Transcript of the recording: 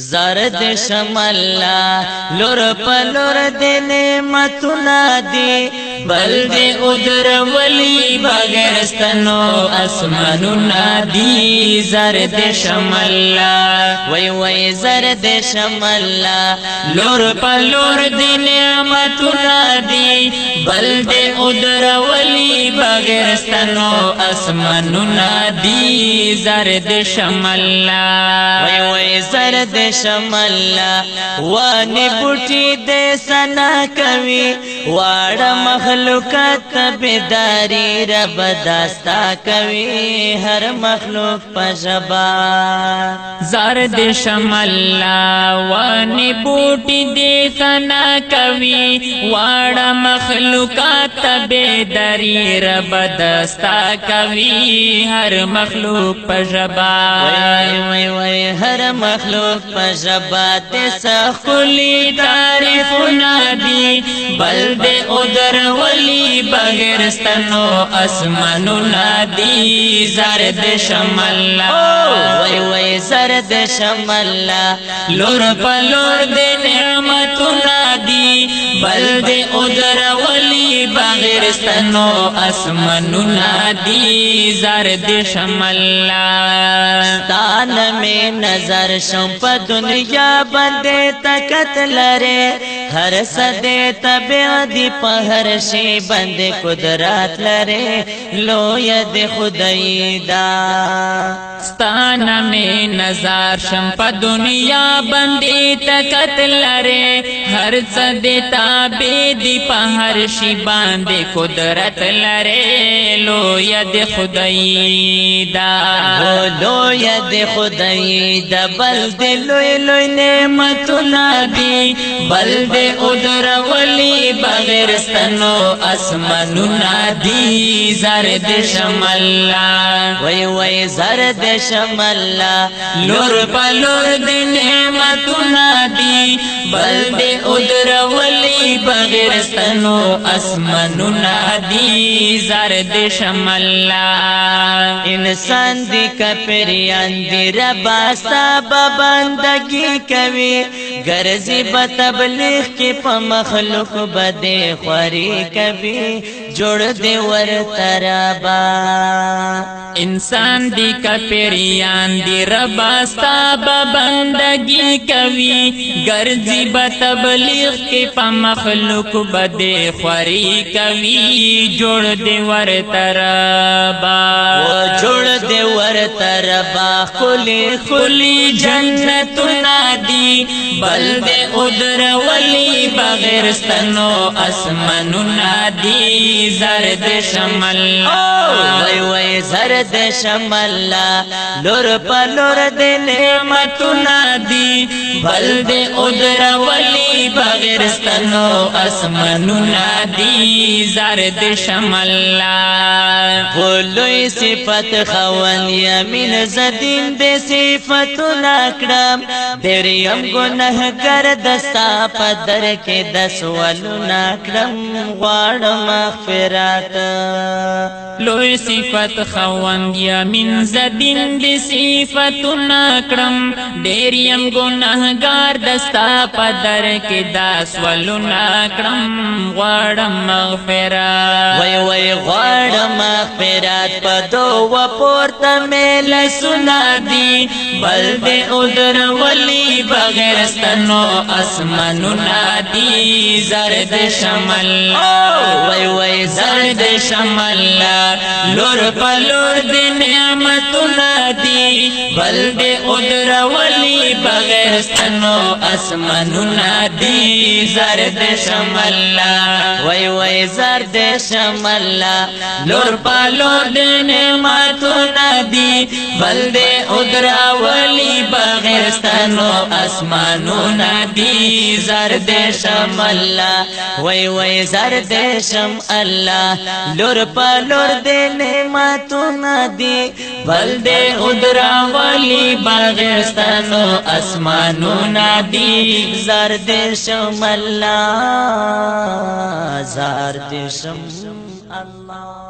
زرد شمالا لور پلور دی نعمتنا دی بل دی ادر ولی بغیر ستنو اسمانونا دی زرد شمالا وی زرد شمالا لور پلور دی نعمتنا دی بل دی ادر ولی بغیر ستنو اسمانونا دی زرد شمالا وی زرد شمالا وانی بوٹی دے سنا کوي واړه مخلوقات بیداری رب داستا کوي هر مخلوق پجبا زرد شمالا وانی بوٹی دے سنا کوي واړه مخلوقات بیداری رب داستا کوي هر مخلوق پجبا وی هر مخلوق پجبات سخلی تعریفنا دی بل دے ادر ولی بغیر ستنو اسمانونا دی زرد شمالا وی زرد شمالا لور پلور دے نعمتنا دی بل دے ادر ولی بغیر ستنو اسمانونا دی زرد شمالا ستان میں نظر شم پا دنیا بندے طاقت لرے ہر صدے طبع دی پا ہر شی بندے قدرت لرے لو ید خدای دا ستانا میں نظر شم پا دنیا بندے طاقت لرے ہر صدے طبع دی پا ہر شی بندے قدرت لرے لو ید خدای دا لو ید خدای دا بل دے لوی لوی نعمتنا دی بل دے ادر ولی بغیر ستنو اسمانونا دی زرد شمالا وی زرد شمالا لور پلور دے نعمتنا دی بل دے ادر ولی بغیر ستنو اسمانونا دی زرد شمالا انسان دی کپریان دی رباستا بندگی کوي گرزی بتبلیغ کی پا مخلوق بدے خوری کوي جوڑ دے ور ترابا انسان دی کپریان دی رباستا بندگی کوي گرزی بتبلیغ کی پا مخلوق بدے خوری کوي جوڑ دے ور ترابا جوڑ دے ور ترابا خلی جنتنا دی بل دے ادر ولی بغیر ستنو اسمانونا دی زرد شمالا وی زرد شمالا لور پلور دے نعمتنا دی بل دے ادر ولی بغیر ستنو اسمانونا دی زرد شمالا بولوی صفت خوان یمین زدین دے صفتنا کرم دریم گناہ گر دستا پدر کے دسولنا کرم غوار مغفرات لوی صفت خوان یمین زدین دے صفتنا کرم دریم گناہ گر دستا پدر کے دسولنا کرم غوار مغفرات وی غوار مغفرات پدو و پورتا میل سنا دی بل دے ادر ولی بغیر ستنو اسمانونا دی زرد شمالا وی زرد شمالا لور پلور دے نعمتنا دی بل دے ادر ولی بغیر ستنو اسمانونا دی زرد شمالا وی زرد شمالا لور پلور دے نعمتنا دی بل دے ادر ولی بغیر ستنو اسمانونا دی زرد شمالا وی زرد شمالا لور پلور دے نعمتنا دی بل دے ادر ولی بغیر ستنو اسمانونا دی زرد شمالا زرد شمالا